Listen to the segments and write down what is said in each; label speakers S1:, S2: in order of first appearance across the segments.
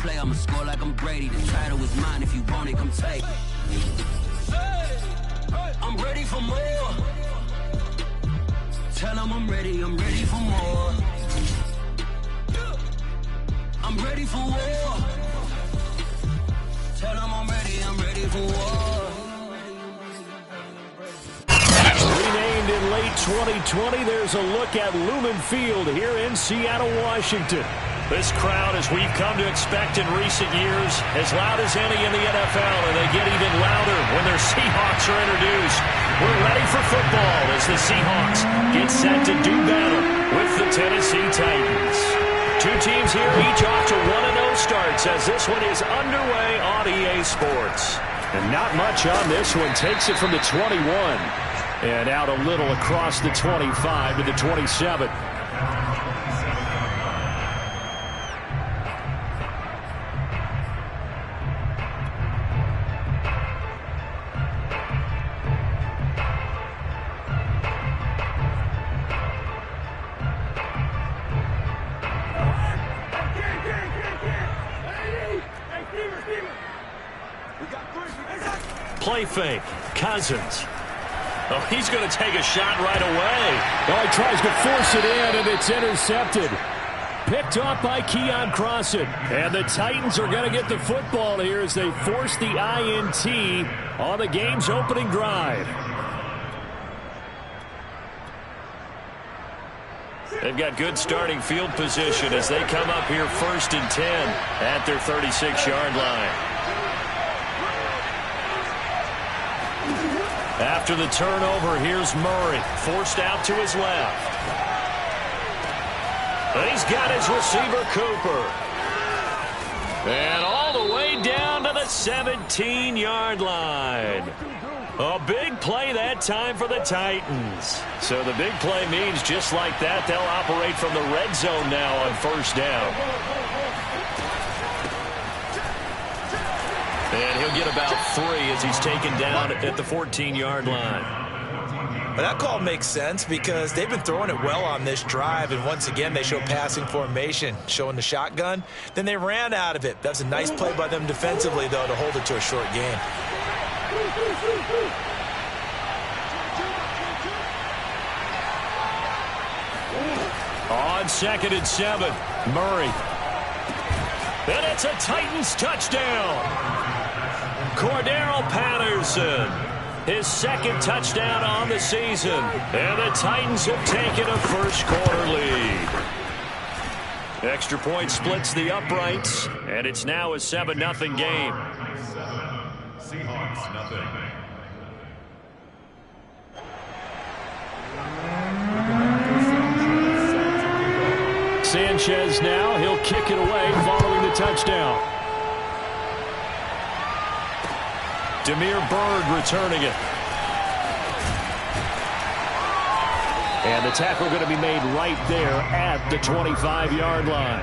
S1: play, I'ma score like I'm Brady. The title is mine, if you want it, come take it. I'm ready for more. Tell them I'm ready for more. I'm ready for war. Tell them I'm ready for war.
S2: Renamed in late 2020, there's a look at Lumen Field here in Seattle, Washington. This crowd, as we've come to expect in recent years, as loud as any in the NFL, and they get even louder when their Seahawks are introduced. We're ready for football as the Seahawks get set to do battle with the Tennessee Titans. Two teams here, each off to 1-0 starts as this one is underway on EA Sports. And not much on this one. Takes it from the 21 and out a little across the 25 to the 27. Play fake. Cousins. Oh, he's going to take a shot right away. Oh, he tries to force it in, and it's intercepted. Picked off by Keon Crossan. And the Titans are going to get the football here as they force the INT on the game's opening drive. They've got good starting field position as they come up here 1st and 10 at their 36-yard line. After the turnover, here's Murray, forced out to his left. And he's got his receiver, Cooper. And all the way down to the 17-yard line. A big play that time for the Titans. So the big play means just like that, they'll operate from the red zone now on 1st down. And he'll get about 3 as he's taken down at the 14-yard line.
S3: But that call makes sense because they've been throwing it well on this drive, and once again they show passing formation, showing the shotgun. Then they ran out of it. That's a nice play by them defensively, though, to hold it to a short gain.
S2: On 2nd and 7, Murray. And it's a Titans touchdown. Cordero Patterson, his 2nd touchdown on the season. And the Titans have taken a first-quarter lead. Extra point splits the uprights, and it's now a 7-0 game.
S4: Seahawks, nothing.
S2: Sanchez now, he'll kick it away following the touchdown. Damiere Byrd returning it. And the tackle going to be made right there at the 25-yard line.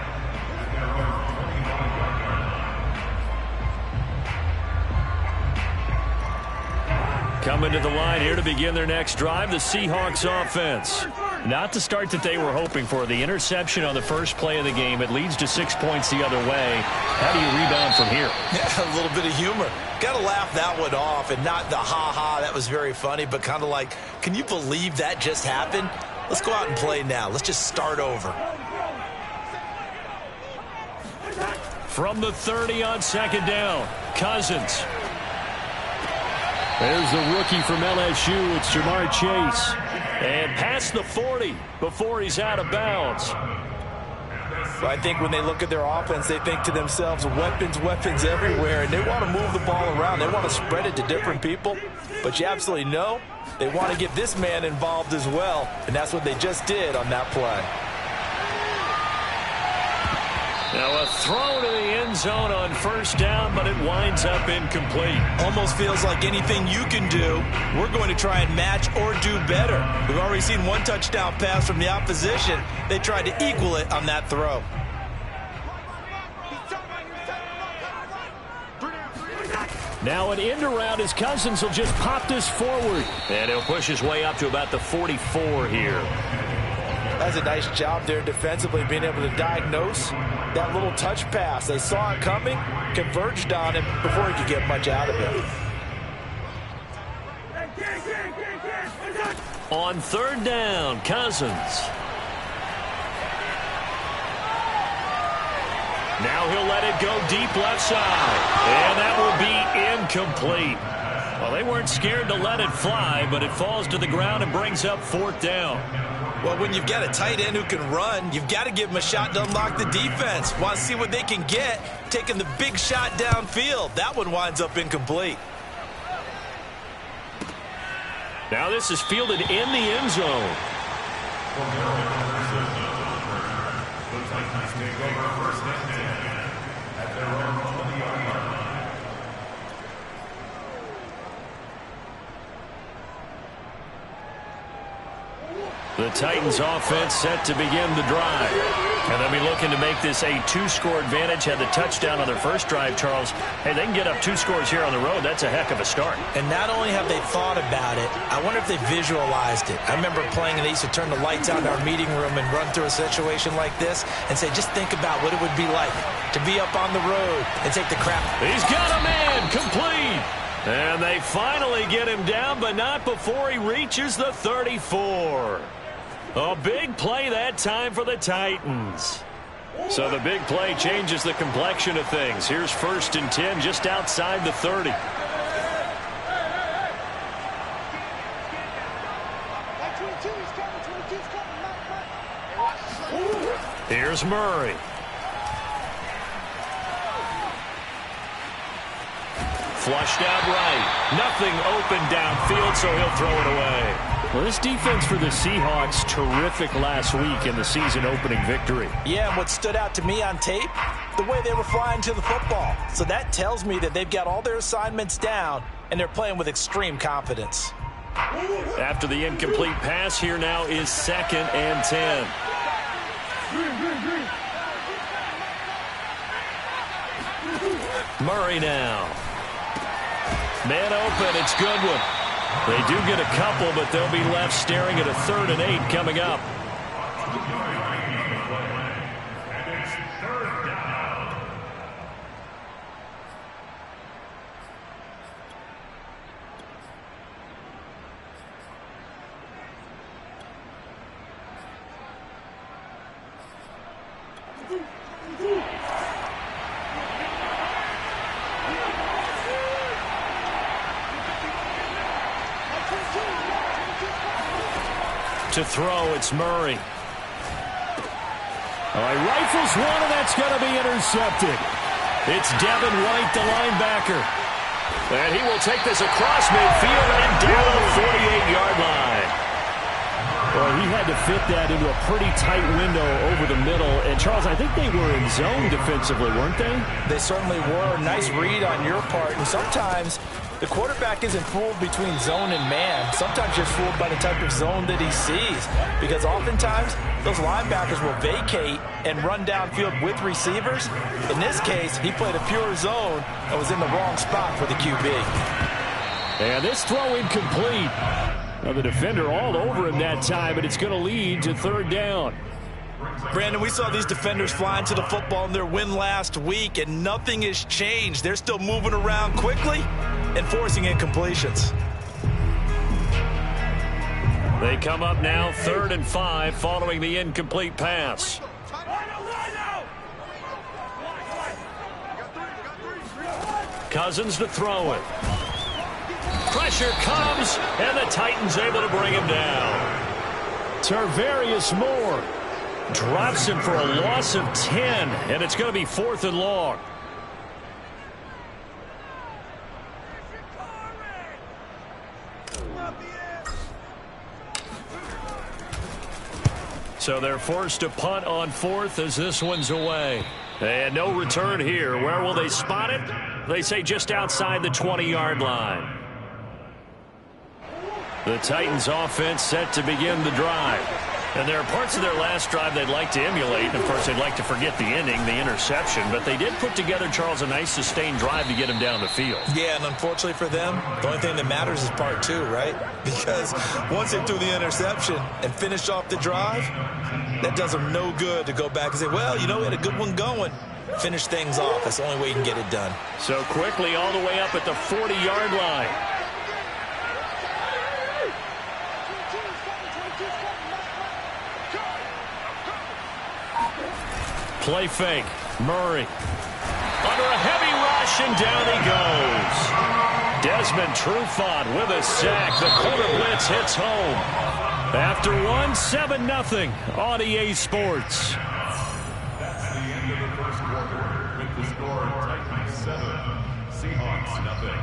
S2: Coming to the line here to begin their next drive, the Seahawks offense. Not the start that they were hoping for. The interception on the first play of the game. It leads to 6 points the other way. How do you rebound from here?
S3: Yeah, a little bit of humor. Got to laugh that one off, and not the ha-ha, that was very funny, but kind of like, can you believe that just happened? Let's go out and play now. Let's just start over.
S2: From the 30 on 2nd down, Cousins. There's the rookie from LSU. It's Jamar Chase. And past the 40 before he's out of bounds.
S3: I think when they look at their offense, they think to themselves, weapons, weapons everywhere. And they want to move the ball around. They want to spread it to different people. But you absolutely know they want to get this man involved as well. And that's what they just did on that play.
S2: Now a throw to the end zone on 1st down, but it winds up incomplete.
S3: Almost feels like anything you can do, we're going to try and match or do better. We've already seen one touchdown pass from the opposition. They tried to equal it on that throw.
S2: Now an end around as Cousins will just pop this forward. And he'll push his way up to about the 44 here.
S3: does a nice job there defensively, being able to diagnose that little touch pass. They saw it coming, converged on him before he could get much out of it.
S2: On third down, Cousins. Now he'll let it go deep left side. And that will be incomplete. Well, they weren't scared to let it fly, but it falls to the ground and brings up fourth down.
S3: Well, when you've got a tight end who can run, you've got to give him a shot to unlock the defense. Want to see what they can get, taking the big shot downfield. That one winds up incomplete.
S2: Now this is fielded in the end zone. The Titans offense set to begin the drive. And they'll be looking to make this a two-score advantage. Had the touchdown on their first drive, Charles. Hey, they can get up 2 scores here on the road. That's a heck of a start.
S3: And not only have they thought about it, I wonder if they visualized it. I remember playing and they used to turn the lights out in our meeting room and run through a situation like this and say, just think about what it would be like to be up on the road and take the crap.
S2: He's got a man, complete. And they finally get him down, but not before he reaches the 34. A big play that time for the Titans. So the big play changes the complexion of things. Here's 1st and 10 just outside the 30. Here's Murray. Flushed out right. Nothing open downfield, so he'll throw it away. Well, this defense for the Seahawks, terrific last week in the season-opening victory.
S3: Yeah, and what stood out to me on tape, the way they were flying to the football. So that tells me that they've got all their assignments down, and they're playing with extreme confidence.
S2: After the incomplete pass, here now is 2nd and 10. Murray now. Man open, it's Goodwin. They do get a couple, but they'll be left staring at a 3rd and 8 coming up. To throw, it's Murray. He rifles one, and that's going to be intercepted. It's Devin White, the linebacker. And he will take this across midfield and down the 48-yard line. Well, he had to fit that into a pretty tight window over the middle. And, Charles, I think they were in zone defensively, weren't they?
S3: They certainly were. Nice read on your part. And sometimes the quarterback isn't fooled between zone and man. Sometimes you're fooled by the type of zone that he sees. Because oftentimes, those linebackers will vacate and run downfield with receivers. In this case, he played a pure zone and was in the wrong spot for the QB.
S2: And this throw incomplete. Now the defender all over him that time, but it's going to lead to 3rd down.
S3: Brandon, we saw these defenders flying to the football in their win last week, and nothing has changed. They're still moving around quickly and forcing incompletions.
S2: They come up now 3rd and 5 following the incomplete pass. Cousins to throw it. Pressure comes, and the Titans able to bring him down. Tarvarius Moore drops him for a loss of 10, and it's going to be 4th and long. So they're forced to punt on 4th as this one's away. And no return here. Where will they spot it? They say just outside the 20-yard line. The Titans offense set to begin the drive. And there are parts of their last drive they'd like to emulate. And, of course, they'd like to forget the ending, the interception. But they did put together, Charles, a nice sustained drive to get him down the field.
S3: Yeah, and unfortunately for them, the only thing that matters is part two, right? Because once they threw the interception and finished off the drive, that does them no good to go back and say, well, you know, we had a good one going. Finish things off. That's the only way you can get it done.
S2: So quickly all the way up at the 40-yard line. Play fake. Murray. Under a heavy rush, and down he goes. Desmond Trufant with a sack. The quarter blitz hits home. After one, 7-0 on EA Sports.
S4: That's the end of the first quarter with the score Titans 7, Seahawks nothing.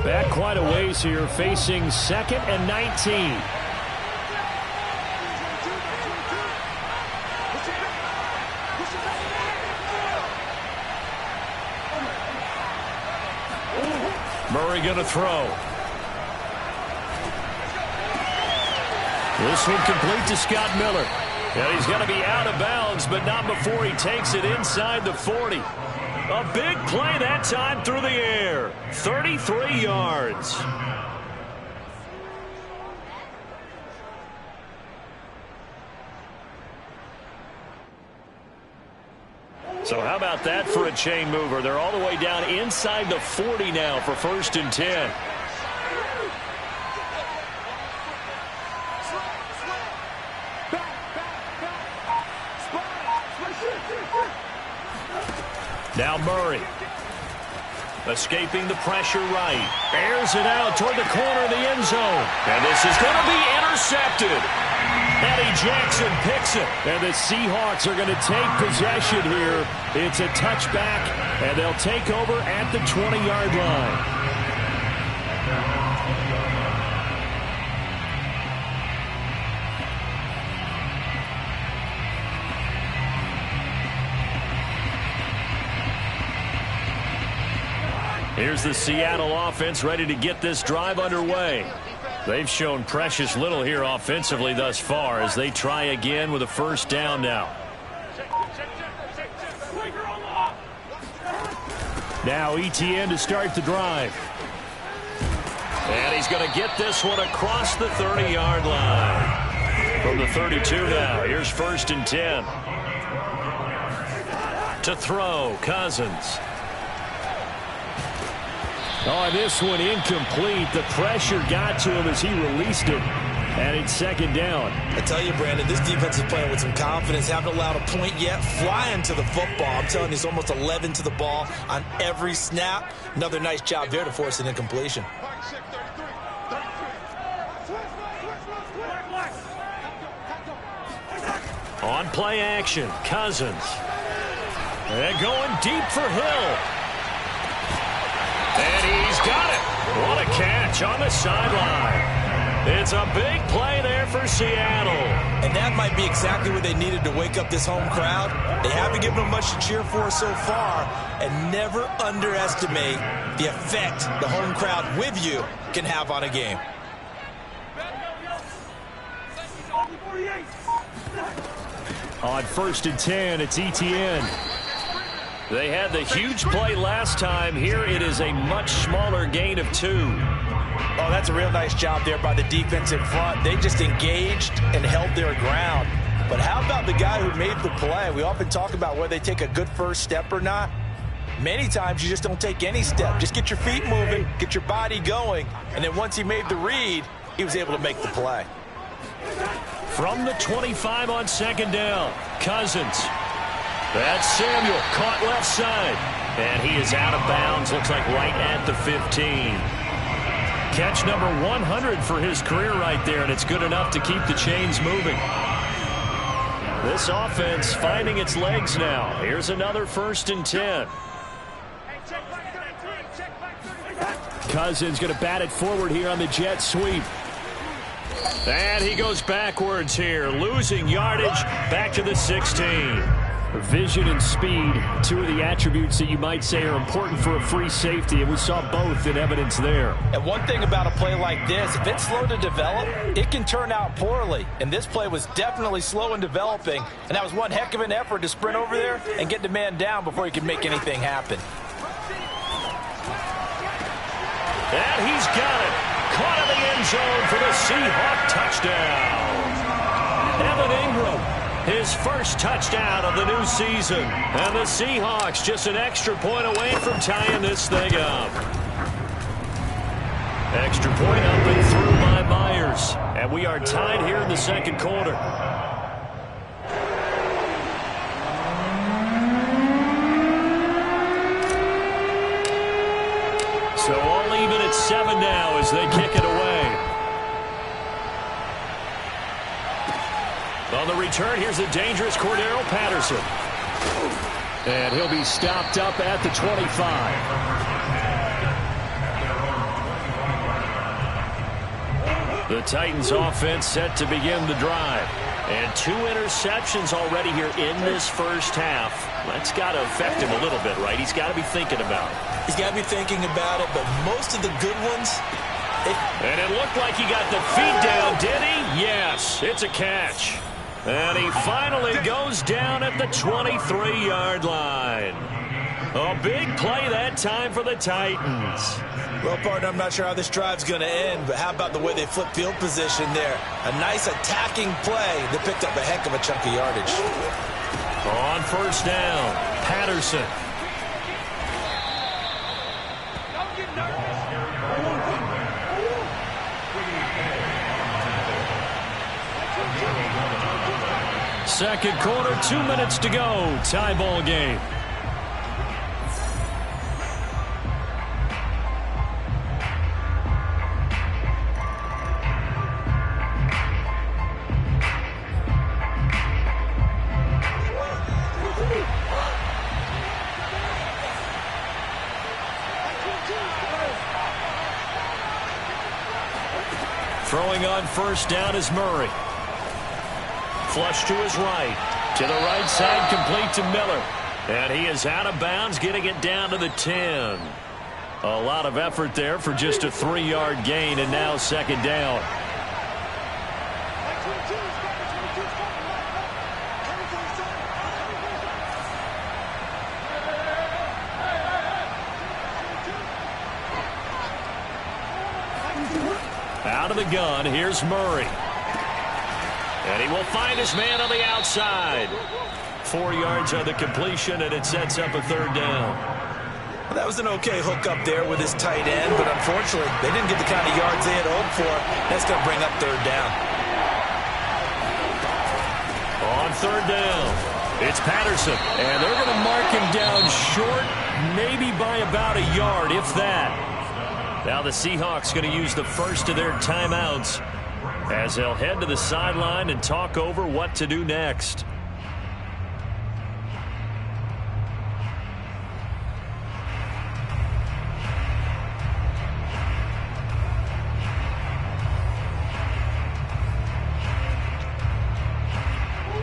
S2: Back quite a ways here, facing 2nd and 19. Murray going to throw. This one complete to Scott Miller. And he's going to be out of bounds, but not before he takes it inside the 40. A big play that time through the air. 33 yards. So how about that for a chain mover? They're all the way down inside the 40 now for 1st and 10. Now Murray. Escaping the pressure right. Airs it out toward the corner of the end zone. And this is going to be intercepted. Eddie Jackson picks it. And the Seahawks are going to take possession here. It's a touchback, and they'll take over at the 20-yard line. Here's the Seattle offense ready to get this drive underway. They've shown precious little here offensively thus far as they try again with a 1st down now. Now Etienne to start the drive. And he's going to get this one across the 30-yard line. From the 32 now, here's 1st and 10. To throw, Cousins. Oh, this one incomplete. The pressure got to him as he released it. And it's 2nd down.
S3: I tell you, Brandon, this defense is playing with some confidence. Haven't allowed a point yet. Flying to the football. I'm telling you, it's almost 11 to the ball on every snap. Another nice job there to force an incompletion.
S2: On play action, Cousins. And going deep for Hill. And he's got it. What a catch on the sideline. It's a big play there for Seattle.
S3: And that might be exactly what they needed to wake up this home crowd. They haven't given them much to cheer for so far. And never underestimate the effect the home crowd with you can have on a game.
S2: On 1st and 10, it's Etienne. They had the huge play last time. Here it is a much smaller gain of 2.
S3: Oh, that's a real nice job there by the defense in front. They just engaged and held their ground. But how about the guy who made the play? We often talk about whether they take a good first step or not. Many times you just don't take any step. Just get your feet moving, get your body going, and then once he made the read, he was able to make the play.
S2: From the 25 on 2nd down, Cousins. That's Samuel, caught left side. And he is out of bounds, looks like right at the 15. Catch number 100 for his career right there, and it's good enough to keep the chains moving. This offense finding its legs now. Here's another 1st and 10. Cousins going to bat it forward here on the jet sweep. And he goes backwards here, losing yardage back to the 16. Vision and speed, two of the attributes that you might say are important for a free safety, and we saw both in evidence there.
S3: And one thing about a play like this, if it's slow to develop, it can turn out poorly. And this play was definitely slow in developing, and that was one heck of an effort to sprint over there and get the man down before he could make anything happen.
S2: And he's got it. Caught in the end zone for the Seahawk touchdown. Evan Ingram, his first touchdown of the new season. And the Seahawks just an extra point away from tying this thing up. Extra point up and through by Myers. And we are tied here in the second quarter. So all even at 7 now as they kick it away. On the return, here's the dangerous Cordero Patterson. And he'll be stopped up at the 25. The Titans offense set to begin the drive. And 2 interceptions already here in this first half. That's got to affect him a little bit, right? He's got to be thinking about it.
S3: He's got to be thinking about it, but most of the good ones...
S2: And it looked like he got the feet down, did he? Yes, it's a catch. And he finally goes down at the 23-yard line. A big play that time for the Titans.
S3: Well, partner, I'm not sure how this drive's going to end, but how about the way they flip field position there? A nice attacking play that picked up a heck of a chunk of yardage.
S2: On first down, Patterson. Second quarter, 2 minutes to go. Tie ball game. Throwing on first down is Murray. Flush to his right. To the right side, complete to Miller. And he is out of bounds, getting it down to the 10. A lot of effort there for just a 3-yard gain, and now second down. Out of the gun, here's Murray. And he will find his man on the outside. 4 yards on the completion, and it sets up a third down.
S3: Well, that was an okay hook up there with his tight end, but unfortunately, they didn't get the kind of yards they had hoped for. That's going to bring up third down.
S2: On third down, it's Patterson. And they're going to mark him down short, maybe by about a yard, if that. Now the Seahawks going to use the first of their timeouts as they'll head to the sideline and talk over what to do next.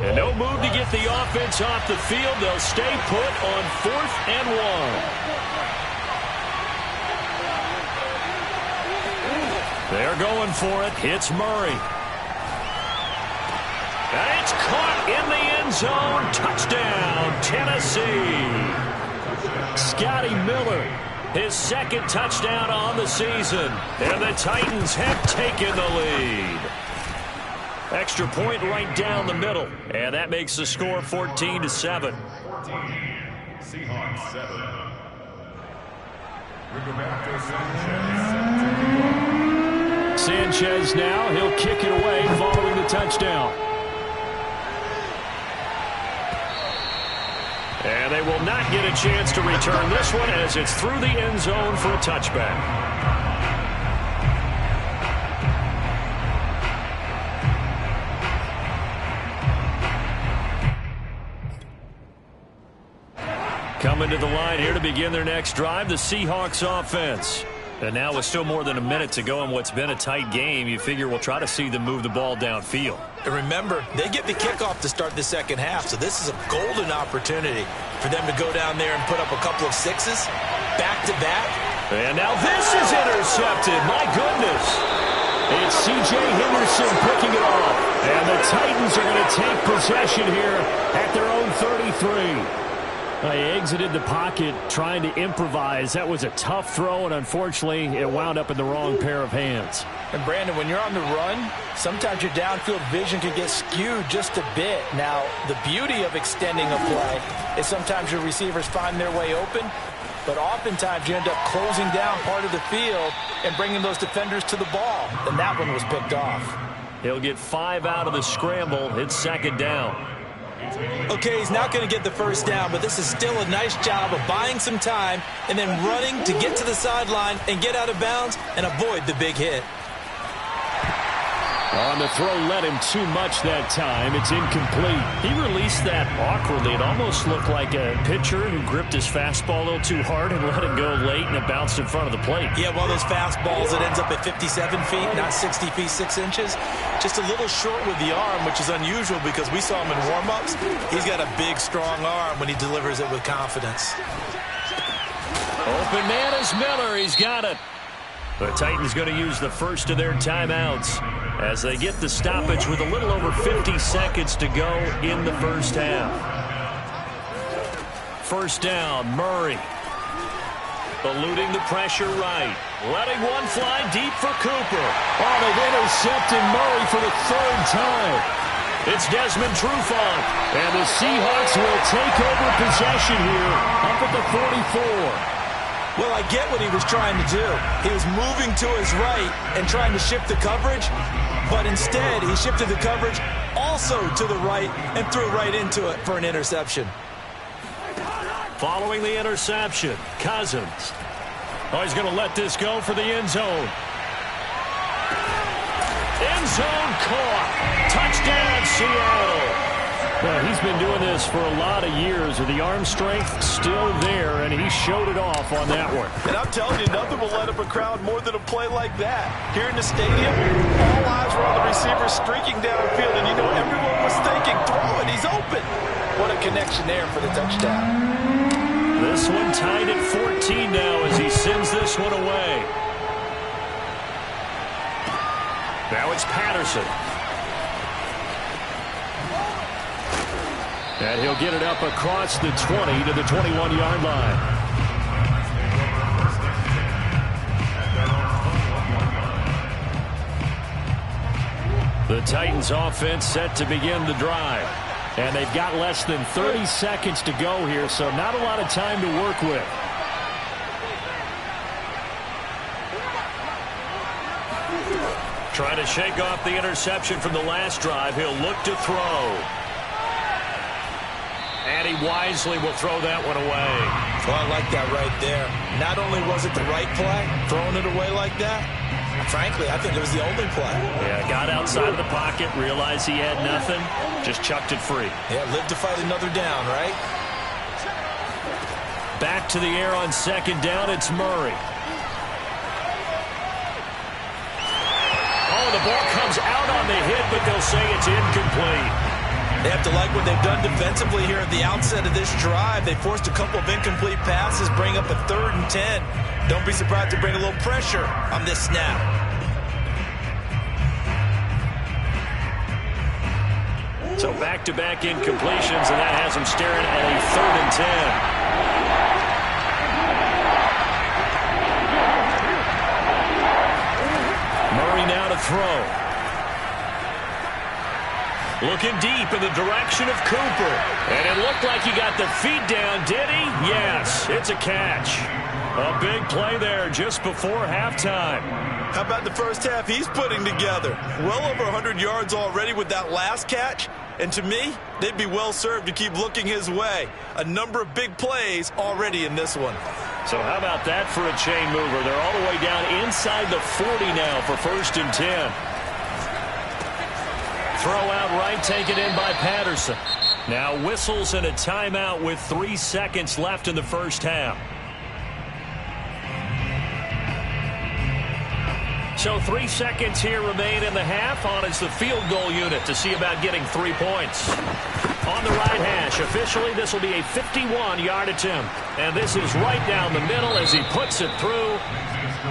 S2: And no move to get the offense off the field. They'll stay put on 4th and 1. They're going for it. It's Murray. And it's caught in the end zone. Touchdown, Tennessee. Scotty Miller, his second touchdown on the season. And the Titans have taken the lead. Extra point right down the middle. And that makes the score 14-7.
S4: Seahawks 7.
S2: Sanchez now, he'll kick it away following the touchdown. And they will not get a chance to return this one as it's through the end zone for a touchback. Coming to the line here to begin their next drive, the Seahawks offense. And now with still more than a minute to go in what's been a tight game, you figure we'll try to see them move the ball downfield.
S3: And remember, they get the kickoff to start the second half, so this is a golden opportunity for them to go down there and put up a couple of sixes back-to-back.
S2: And now this is intercepted. My goodness. It's C.J. Henderson picking it off. And the Titans are going to take possession here at their own 33. They exited the pocket trying to improvise. That was a tough throw, and unfortunately, it wound up in the wrong pair of hands.
S3: And, Brandon, when you're on the run, sometimes your downfield vision can get skewed just a bit. Now, the beauty of extending a play is sometimes your receivers find their way open, but oftentimes you end up closing down part of the field and bringing those defenders to the ball. And that one was picked off.
S2: He'll get 5 out of the scramble. It's second down.
S3: Okay, he's not going to get the first down, but this is still a nice job of buying some time and then running to get to the sideline and get out of bounds and avoid the big hit.
S2: On the throw, led him too much that time. It's incomplete. He released that awkwardly. It almost looked like a pitcher who gripped his fastball a little too hard and let it go late, and it bounced in front of the plate.
S3: Yeah, well, those fastballs, it ends up at 57 feet, not 60 feet, 6 inches. Just a little short with the arm, which is unusual because we saw him in warm-ups. He's got a big, strong arm when he delivers it with confidence.
S2: Open man is Miller. He's got it. The Titans going to use the first of their timeouts as they get the stoppage with a little over 50 seconds to go in the first half. First down, Murray. Eluding the pressure right. Letting one fly deep for Cooper. Oh, they've intercepted Murray for the third time. It's Desmond Trufant. And the Seahawks will take over possession here up at the 44.
S3: Well, I get what he was trying to do. He was moving to his right and trying to shift the coverage, but instead he shifted the coverage also to the right and threw right into it for an interception.
S2: Following the interception, Cousins. Oh, he's going to let this go for the end zone. End zone caught. Touchdown, Seattle. Well, he's been doing this for a lot of years, with the arm strength still there, and he showed it off on that one.
S3: And I'm telling you, nothing will light up a crowd more than a play like that. Here in the stadium, all eyes were on the receiver streaking downfield, and you know everyone was thinking, throw it, he's open. What a connection there for the touchdown.
S2: This one tied at 14 now as he sends this one away. Now it's Patterson. And he'll get it up across the 20 to the 21-yard line. The Titans offense set to begin the drive. And they've got less than 30 seconds to go here, so not a lot of time to work with. Trying to shake off the interception from the last drive. He'll look to throw. And he wisely will throw that one away.
S3: Well, I like that right there. Not only was it the right play, throwing it away like that, frankly, I think it was the only play.
S2: Yeah, got outside of the pocket, realized he had nothing, just chucked it free.
S3: Yeah, lived to fight another down, right?
S2: Back to the air on second down, it's Murray. Oh, the ball comes out on the hit, but they'll say it's incomplete.
S3: They have to like what they've done defensively here at the outset of this drive. They forced a couple of incomplete passes, bring up a 3rd and 10. Don't be surprised to bring a little pressure on this snap.
S2: So back-to-back incompletions, and that has them staring at a 3rd and 10. Murray now to throw. Looking deep in the direction of Cooper. And it looked like he got the feet down, did he? Yes, it's a catch. A big play there just before halftime.
S3: How about the first half he's putting together? Well over 100 yards already with that last catch. And to me, they'd be well served to keep looking his way. A number of big plays already in this one.
S2: So how about that for a chain mover? They're all the way down inside the 40 now for 1st and 10. Throw out right, taken in by Patterson. Now whistles and a timeout with 3 seconds left in the first half. So 3 seconds here remain in the half. On is the field goal unit to see about getting 3 points. On the right hash, officially this will be a 51-yard attempt. And this is right down the middle as he puts it through.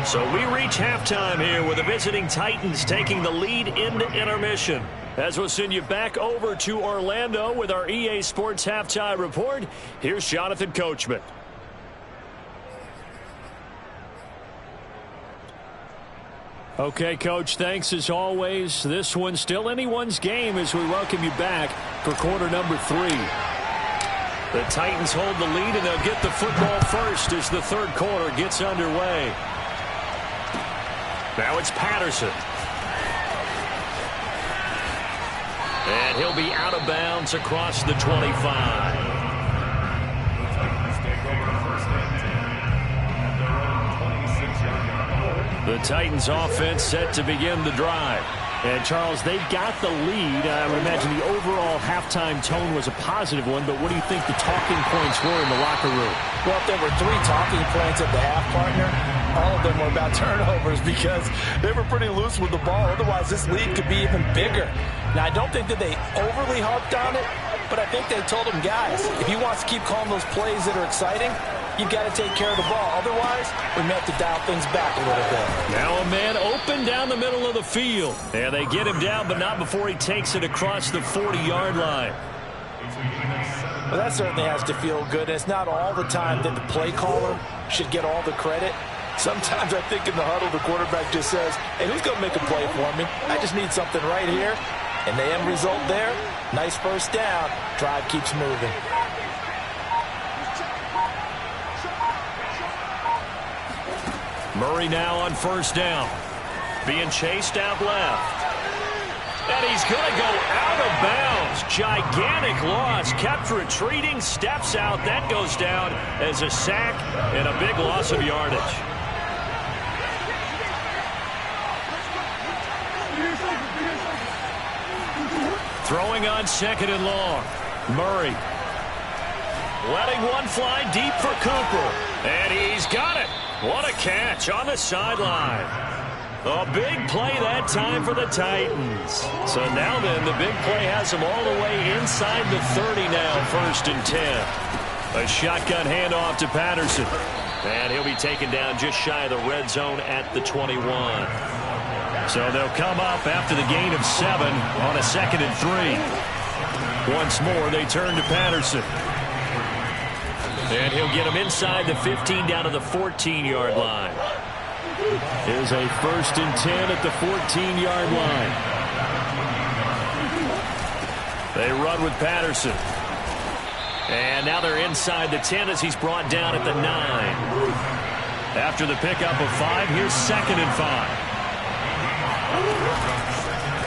S2: So we reach halftime here with the visiting Titans taking the lead into intermission. As we'll send you back over to Orlando with our EA Sports Halftime Report, here's Jonathan Coachman. Okay, Coach, thanks as always. This one's still anyone's game as we welcome you back for quarter number 3. The Titans hold the lead, and they'll get the football first as the third quarter gets underway. Now it's Patterson. And he'll be out of bounds across the 25. The Titans offense set to begin the drive. And, Charles, they've got the lead. I would imagine the overall halftime tone was a positive one, but what do you think the talking points were in the locker room?
S3: Well, if there were 3 talking points at the half, partner, all of them were about turnovers because they were pretty loose with the ball. Otherwise, this lead could be even bigger. Now, I don't think that they overly harped on it, but I think they told them, guys, if he wants to keep calling those plays that are exciting, you've got to take care of the ball. Otherwise, we may have to dial things back a little bit.
S2: Now a man open down the middle of the field. And they get him down, but not before he takes it across the 40-yard line.
S3: Well, that certainly has to feel good. It's not all the time that the play caller should get all the credit. Sometimes I think in the huddle, the quarterback just says, hey, who's going to make a play for me? I just need something right here. And the end result there, nice first down. Drive keeps moving.
S2: Murray now on first down. Being chased out left. And he's going to go out of bounds. Gigantic loss. Kept retreating. Steps out. That goes down as a sack and a big loss of yardage. Throwing on second and long. Murray. Letting one fly deep for Cooper. And he's got it. What a catch on the sideline. A big play that time for the Titans. So now then, the big play has them all the way inside the 30 now, 1st and 10. A shotgun handoff to Patterson. And he'll be taken down just shy of the red zone at the 21. So they'll come up after the gain of 7 on a 2nd and 3. Once more, they turn to Patterson. And he'll get him inside the 15 down to the 14-yard line. Here's a 1st and 10 at the 14-yard line. They run with Patterson. And now they're inside the 10 as he's brought down at the 9. After the pickup of 5, here's 2nd and 5.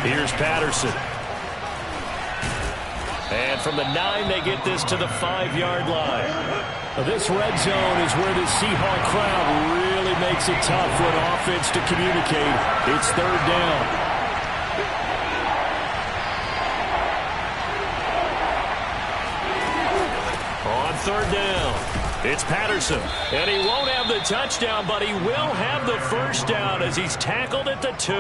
S2: Here's Patterson. And from the 9, they get this to the 5-yard line. This red zone is where the Seahawk crowd really makes it tough for an offense to communicate. It's 3rd down. On 3rd down, it's Patterson. And he won't have the touchdown, but he will have the first down as he's tackled at the 2.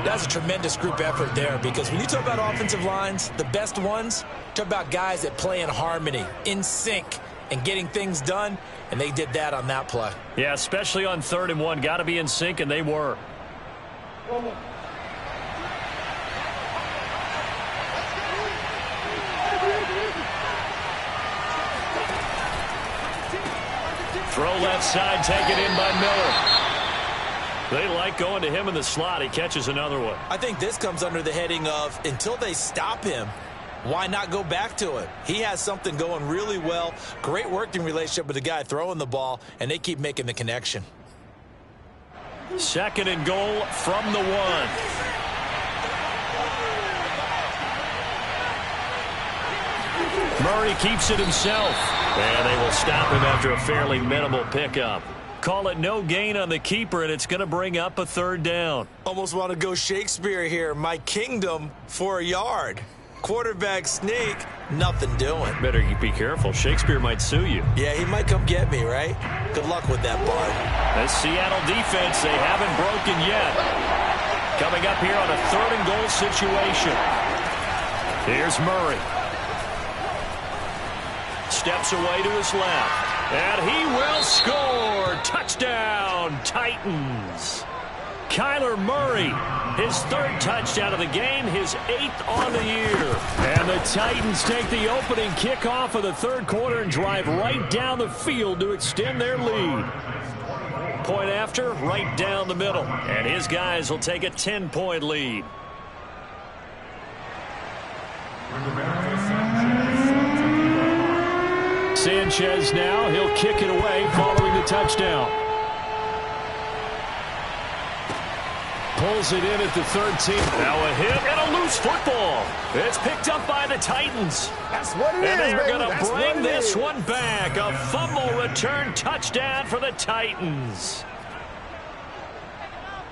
S3: That's a tremendous group effort there because when you talk about offensive lines, the best ones, talk about guys that play in harmony, in sync, and getting things done, and they did that on that play.
S2: Yeah, especially on 3rd and 1. Got to be in sync, and they were. Throw left side, taken in by Miller. They like going to him in the slot. He catches another one.
S3: I think this comes under the heading of until they stop him, why not go back to it? He has something going really well. Great working relationship with the guy throwing the ball, and they keep making the connection.
S2: 2nd and goal from the 1. Murray keeps it himself. And they will stop him after a fairly minimal pickup. Call it no gain on the keeper, and it's going to bring up a 3rd down.
S3: Almost want to go Shakespeare here. My kingdom for a yard. Quarterback sneak, nothing doing.
S2: Better be careful. Shakespeare might sue you.
S3: Yeah, he might come get me, right? Good luck with that, bud.
S2: The Seattle defense, they haven't broken yet. Coming up here on a 3rd and goal situation. Here's Murray. Steps away to his left. And he will score. Touchdown, Titans. Kyler Murray, his 3rd touchdown of the game, his 8th on the year. And the Titans take the opening kickoff of the 3rd quarter and drive right down the field to extend their lead. Point after, right down the middle. And his guys will take a 10-point lead. Sanchez now, he'll kick it away following the touchdown. Pulls it in at the 13. Now a hit and a loose football. It's picked up by the Titans.
S5: That's what it is,
S2: and they're going to
S5: That's
S2: bring this one back. A fumble return touchdown for the Titans.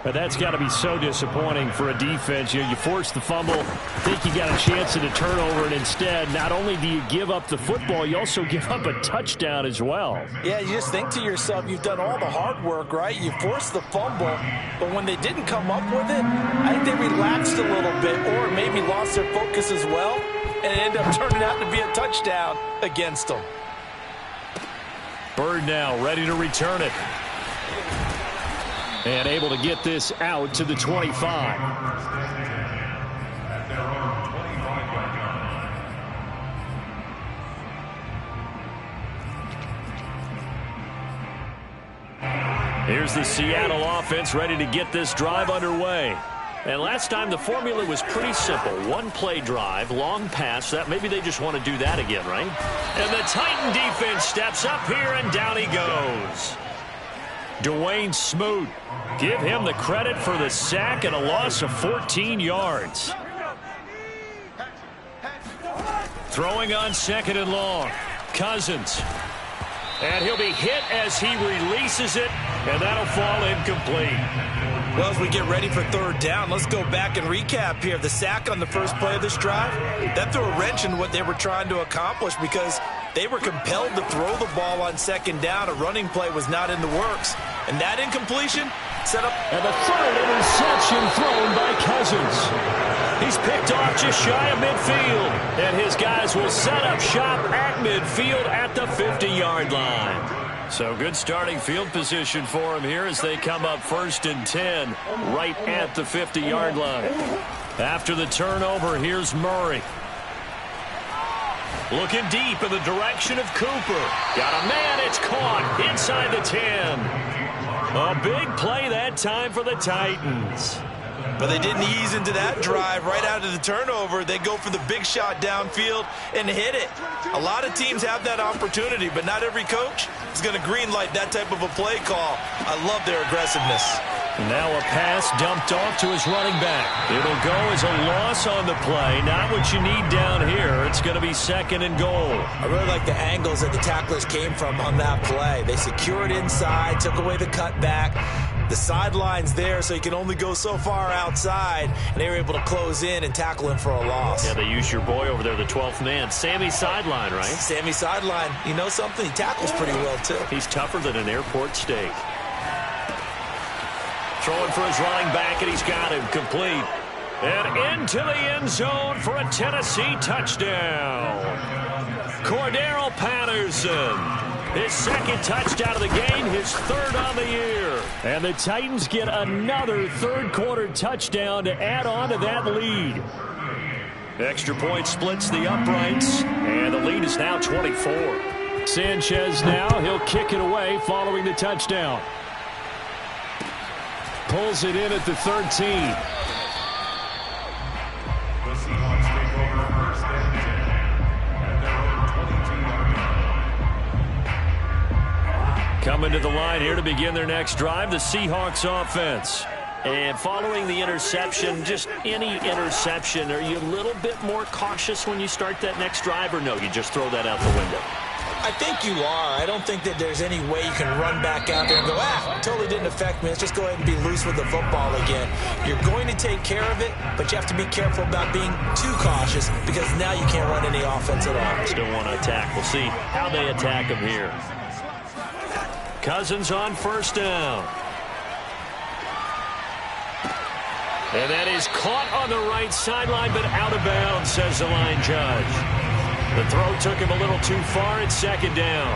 S2: But that's got to be so disappointing for a defense. You force the fumble, think you got a chance at a turnover, and instead, not only do you give up the football, you also give up a touchdown as well.
S3: Yeah, you just think to yourself, you've done all the hard work, right? You forced the fumble, but when they didn't come up with it, I think they relaxed a little bit or maybe lost their focus as well, and it ended up turning out to be a touchdown against them.
S2: Bird now ready to return it. And able to get this out to the 25. Here's the Seattle offense ready to get this drive underway. And last time the formula was pretty simple. 1-play drive, long pass. That maybe they just want to do that again, right? And the Titan defense steps up here, and down he goes. Dwayne Smoot, give him the credit for the sack and a loss of 14 yards. Throwing on 2nd and long. Cousins. And he'll be hit as he releases it, and that'll fall incomplete.
S3: Well, as we get ready for 3rd down, let's go back and recap here. The sack on the first play of this drive, that threw a wrench in what they were trying to accomplish because they were compelled to throw the ball on 2nd down. A running play was not in the works. And that incompletion set up.
S2: And the 3rd interception thrown by Cousins. He's picked off just shy of midfield. And his guys will set up shop at midfield at the 50-yard line. So good starting field position for him here as they come up 1st and 10 right at the 50-yard line. After the turnover, here's Murray. Looking deep in the direction of Cooper. Got a man, it's caught inside the 10. A big play that time for the Titans.
S3: But they didn't ease into that drive right out of the turnover. They go for the big shot downfield and hit it. A lot of teams have that opportunity, but not every coach is going to greenlight that type of a play call. I love their aggressiveness.
S2: Now a pass dumped off to his running back. It'll go as a loss on the play. Not what you need down here. It's going to be 2nd and goal.
S3: I really like the angles that the tacklers came from on that play. They secured inside, took away the cutback. The sideline's there, so you can only go so far outside, and they were able to close in and tackle him for a loss.
S2: Yeah, they used your boy over there, the 12th man. Sammy Sideline, right?
S3: Sammy Sideline. You know something? He tackles pretty well, too.
S2: He's tougher than an airport steak. Throwing for his running back, and he's got him complete. And into the end zone for a Tennessee touchdown. Cordero Patterson. His 2nd touchdown of the game, his 3rd on the year. And the Titans get another 3rd quarter touchdown to add on to that lead. Extra point splits the uprights, and the lead is now 24. Sanchez now, he'll kick it away following the touchdown. Pulls it in at the 13.
S4: The Seahawks take over 1st and 10 at their own 22-yard line.
S2: Coming to the line here to begin their next drive, the Seahawks offense. And following the interception, just any interception, are you a little bit more cautious when you start that next drive, or no, you just throw that out the window?
S3: I think you are. I don't think that there's any way you can run back out there and go, totally didn't affect me. Let's just go ahead and be loose with the football again. You're going to take care of it, but you have to be careful about being too cautious because now you can't run any offense at all.
S2: Still want to attack. We'll see how they attack him here. Cousins on first down. And that is caught on the right sideline, but out of bounds, says the line judge. The throw took him a little too far. It's second down.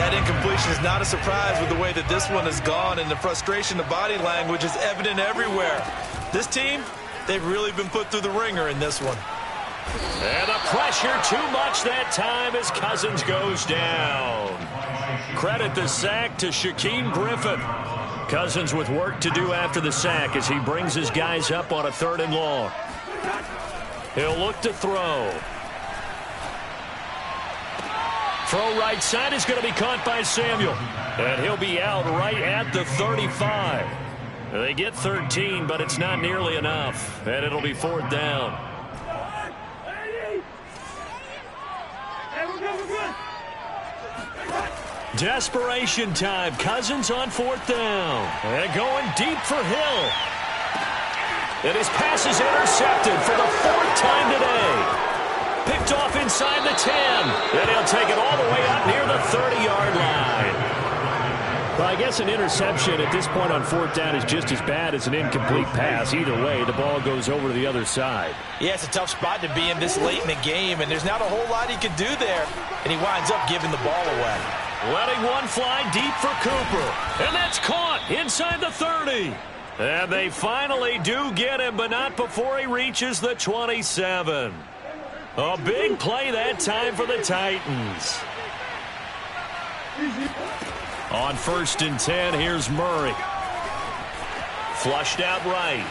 S3: That incompletion is not a surprise with the way that this one has gone, and the frustration, the body language is evident everywhere. This team, they've really been put through the ringer in this one.
S2: And the pressure too much that time as Cousins goes down. Credit the sack to Shaquem Griffin. Cousins with work to do after the sack as he brings his guys up on a 3rd and long. He'll look to throw. Throw right side is going to be caught by Samuel. And he'll be out right at the 35. They get 13, but it's not nearly enough. And it'll be 4th down. Desperation time. Cousins on 4th down. And going deep for Hill. And his pass is intercepted for the 4th time today. Picked off inside the 10. And he'll take it all the way up near the 30-yard line. Well, I guess an interception at this point on 4th down is just as bad as an incomplete pass. Either way, the ball goes over to the other side.
S3: Yeah, it's a tough spot to be in this late in the game, and there's not a whole lot he could do there. And he winds up giving the ball away.
S2: Letting one fly deep for Cooper. And that's caught inside the 30. And they finally do get him, but not before he reaches the 27. A big play that time for the Titans. On 1st and 10, here's Murray. Flushed out right.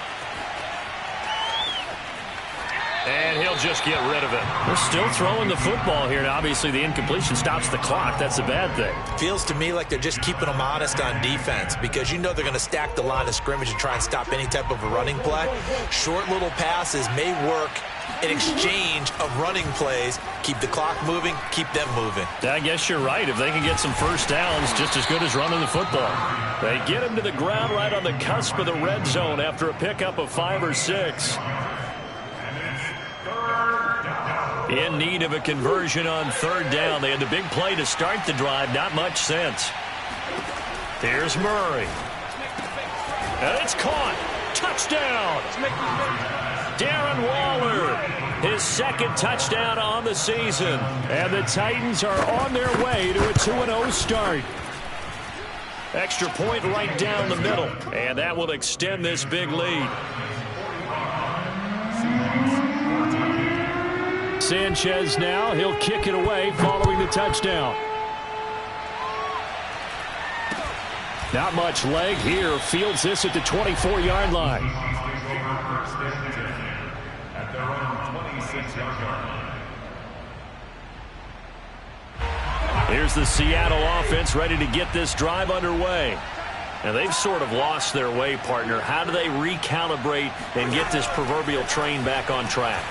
S2: And he'll just get rid of it. They're still throwing the football here. Now, obviously, the incompletion stops the clock. That's a bad thing.
S3: Feels to me like they're just keeping them honest on defense because you know they're going to stack the line of scrimmage and try and stop any type of a running play. Short little passes may work in exchange of running plays. Keep the clock moving, keep them moving.
S2: I guess you're right. If they can get some first downs, just as good as running the football. They get him to the ground right on the cusp of the red zone after a pickup of 5 or 6. In need of a conversion on 3rd down. They had the big play to start the drive. Not much sense. Here's Murray. And it's caught. Touchdown. Darren Waller. His 2nd touchdown on the season. And the Titans are on their way to a 2-0 start. Extra point right down the middle. And that will extend this big lead. Sanchez now. He'll kick it away following the touchdown. Not much leg here. Fields this at the 24-yard line. Here's the Seattle offense ready to get this drive underway. And they've sort of lost their way, partner. How do they recalibrate and get this proverbial train back on track?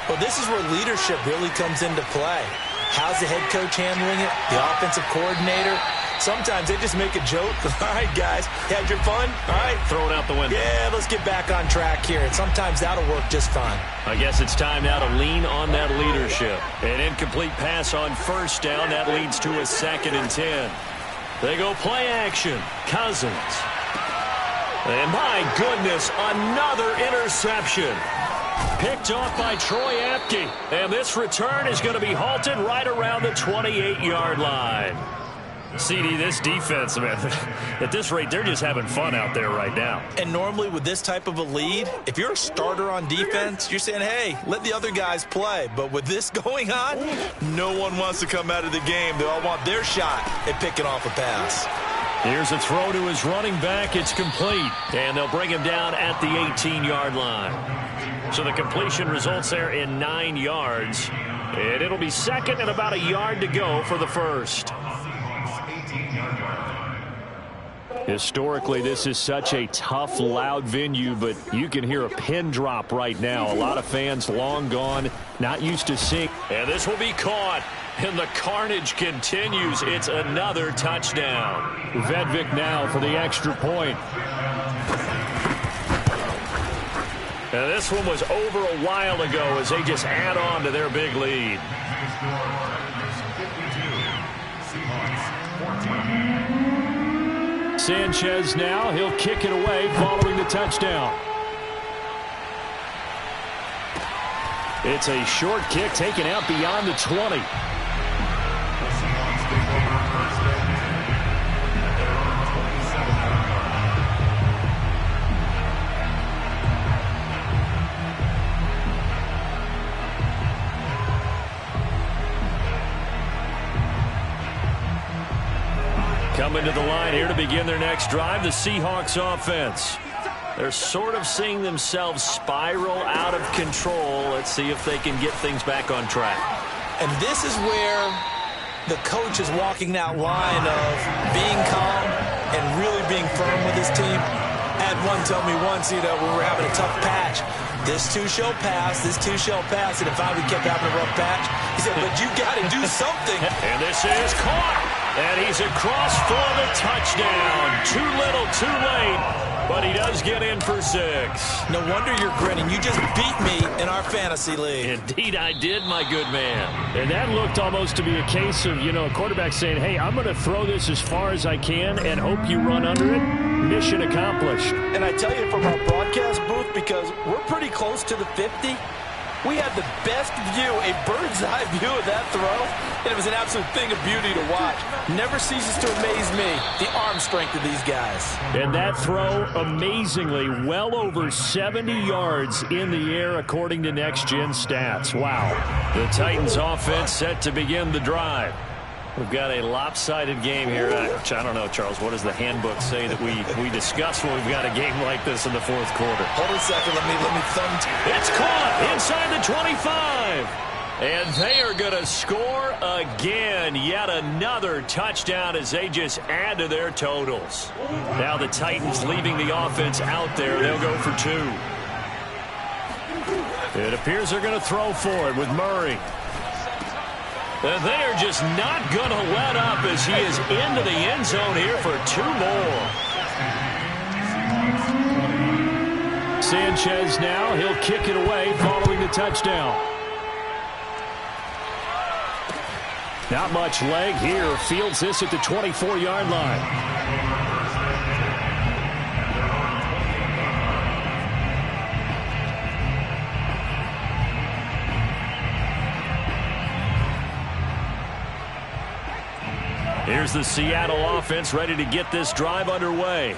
S3: Well, this is where leadership really comes into play. How's the head coach handling it? The offensive coordinator? Sometimes they just make a joke. All right, guys, had your fun? All right.
S2: Throw it out the window.
S3: Yeah, let's get back on track here. And sometimes that'll work just fine.
S2: I guess it's time now to lean on that leadership. An incomplete pass on 1st down. That leads to a 2nd and 10. They go play action. Cousins. And my goodness, another interception. Picked off by Troy Apke. And this return is going to be halted right around the 28-yard line. CD, this defense, man, at this rate, they're just having fun out there right now.
S3: And normally with this type of a lead, if you're a starter on defense, you're saying, hey, let the other guys play. But with this going on, no one wants to come out of the game. They all want their shot at picking off a pass.
S2: Here's a throw to his running back. It's complete. And they'll bring him down at the 18-yard line. So the completion results there in 9 yards. And it'll be 2nd and about a yard to go for the 1st. Historically, this is such a tough, loud venue, but you can hear a pin drop right now. A lot of fans long gone, not used to seeing. And this will be caught. And the carnage continues. It's another touchdown. Vedvik now for the extra point. And this one was over a while ago as they just add on to their big lead. Sanchez now. He'll kick it away following the touchdown. It's a short kick taken out beyond the 20. Coming to the line here to begin their next drive, the Seahawks offense. They're sort of seeing themselves spiral out of control. Let's see if they can get things back on track.
S3: And this is where the coach is walking that line of being calm and really being firm with his team. I had one tell me once, when we were having a tough patch, this too shall pass, this too shall pass. And if I would kept having a rough patch, he said, but you got to do something.
S2: And this is caught. And he's across for the touchdown. Too little, too late. But he does get in for 6.
S3: No wonder you're grinning. You just beat me in our fantasy league.
S2: Indeed I did, my good man.
S5: And that looked almost to be a case of, a quarterback saying, hey, I'm going to throw this as far as I can and hope you run under it. Mission accomplished.
S3: And I tell you from our broadcast booth, because we're pretty close to the 50, we had the best view, a bird's eye view of that throw, and it was an absolute thing of beauty to watch. Never ceases to amaze me, the arm strength of these guys.
S5: And that throw, amazingly, well over 70 yards in the air, according to Next Gen Stats. Wow.
S2: The Titans offense set to begin the drive. We've got a lopsided game here. I don't know, Charles, what does the handbook say that we discuss when we've got a game like this in the fourth quarter?
S3: Hold a second. Let me thumb.
S2: It's caught inside the 25. And they are going to score again. Yet another touchdown as they just add to their totals. Now the Titans leaving the offense out there. They'll go for 2. It appears they're going to throw for it with Murray. And they are just not going to let up as he is into the end zone here for 2 more.
S5: Sanchez now. He'll kick it away following the touchdown. Not much leg here. Fields this at the 24-yard line.
S2: Here's the Seattle offense ready to get this drive underway.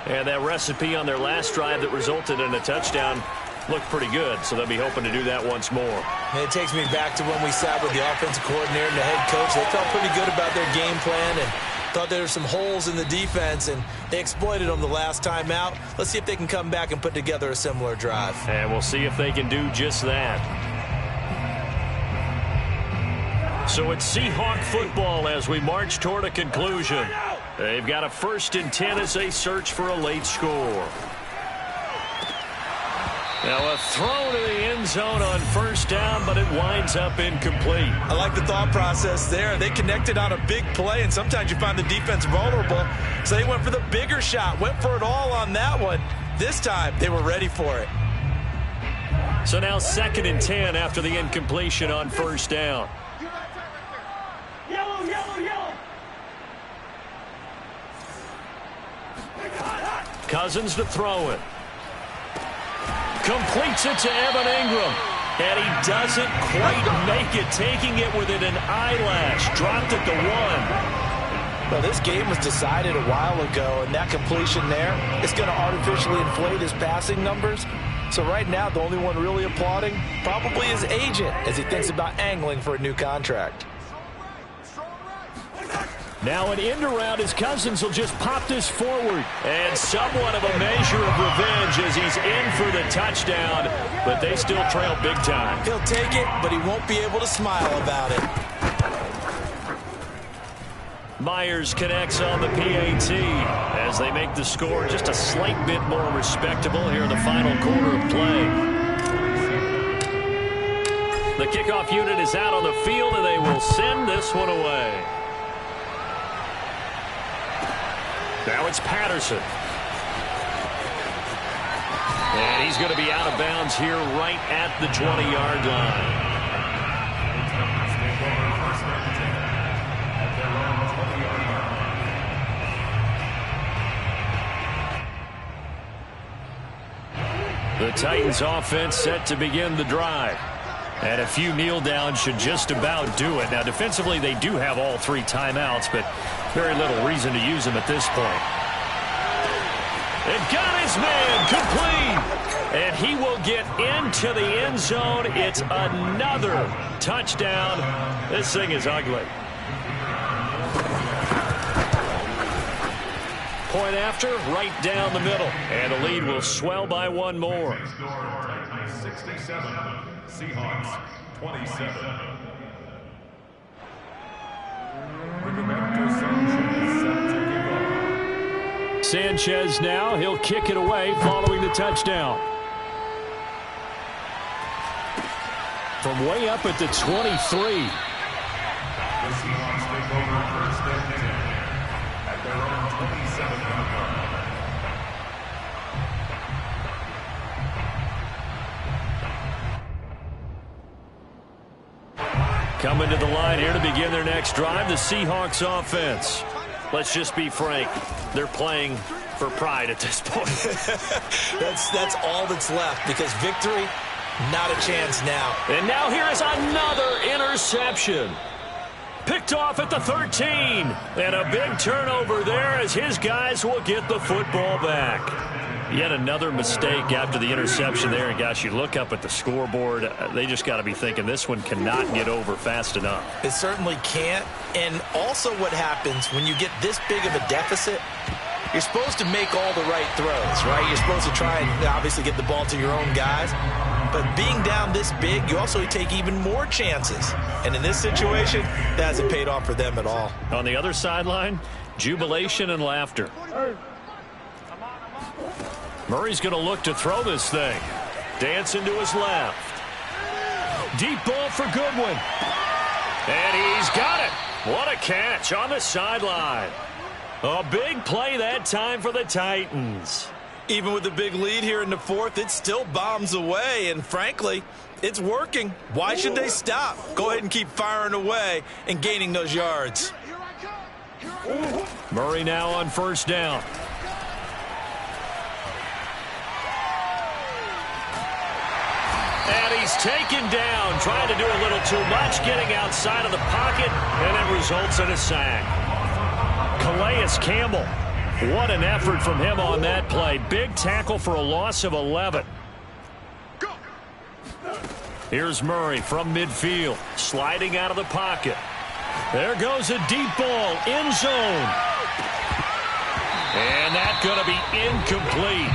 S2: And that recipe on their last drive that resulted in a touchdown looked pretty good, so they'll be hoping to do that once more.
S3: And it takes me back to when we sat with the offensive coordinator and the head coach. They felt pretty good about their game plan and thought there were some holes in the defense, and they exploited them the last time out. Let's see if they can come back and put together a similar drive.
S2: And we'll see if they can do just that. So it's Seahawk football as we march toward a conclusion. They've got a 1st and 10 as they search for a late score. Now a throw to the end zone on 1st down, but it winds up incomplete.
S3: I like the thought process there. They connected on a big play, and sometimes you find the defense vulnerable. So they went for the bigger shot, went for it all on that one. This time, they were ready for it.
S2: So now 2nd and 10 after the incompletion on 1st down. Cousins to throw it. Completes it to Evan Ingram. And he doesn't quite make it, taking it within an eyelash. Dropped at the 1.
S3: Well, this game was decided a while ago, and that completion there is going to artificially inflate his passing numbers. So right now, the only one really applauding probably his agent as he thinks about angling for a new contract.
S5: Now an end around as Cousins will just pop this forward.
S2: And somewhat of a measure of revenge as he's in for the touchdown, but they still trail big time.
S3: He'll take it, but he won't be able to smile about it.
S2: Myers connects on the PAT as they make the score just a slight bit more respectable here in the final quarter of play. The kickoff unit is out on the field, and they will send this one away. Now it's Patterson. And he's going to be out of bounds here right at the 20-yard line. The Titans offense set to begin the drive. And a few kneel downs should just about do it. Now, defensively, they do have all 3 timeouts, but very little reason to use them at this point. And got his man complete. And he will get into the end zone. It's another touchdown. This thing is ugly. Point after, right down the middle. And the lead will swell by 1 more.
S4: 67, Seahawks 27.
S2: Sanchez now, he'll kick it away following the touchdown. From way up at the 23.
S4: The Seahawks take over first and 10 at their own 27-yard line.
S2: Coming to the line here to begin their next drive, the Seahawks offense. Let's just be frank, they're playing for pride at this point.
S3: That's all that's left, because victory, not a chance now.
S2: And now here is another interception. Picked off at the 13. And a big turnover there as his guys will get the football back. Yet another mistake after the interception there. And, gosh, you look up at the scoreboard, they just got to be thinking this one cannot get over fast enough.
S3: It certainly can't. And also what happens when you get this big of a deficit, you're supposed to make all the right throws, right? You're supposed to try and obviously get the ball to your own guys. But being down this big, you also take even more chances. And in this situation, that hasn't paid off for them at all.
S2: On the other sideline, jubilation and laughter. Murray's going to look to throw this thing. Dancing to his left. Deep ball for Goodwin. And he's got it. What a catch on the sideline. A big play that time for the Titans.
S3: Even with the big lead here in the fourth, it still bombs away. And frankly, it's working. Why should they stop? Go ahead and keep firing away and gaining those yards.
S2: Murray now on first down. And he's taken down, trying to do a little too much, getting outside of the pocket, and it results in a sack. Calais Campbell, what an effort from him on that play. Big tackle for a loss of 11. Here's Murray from midfield, sliding out of the pocket. There goes a deep ball, end zone. And that's going to be incomplete.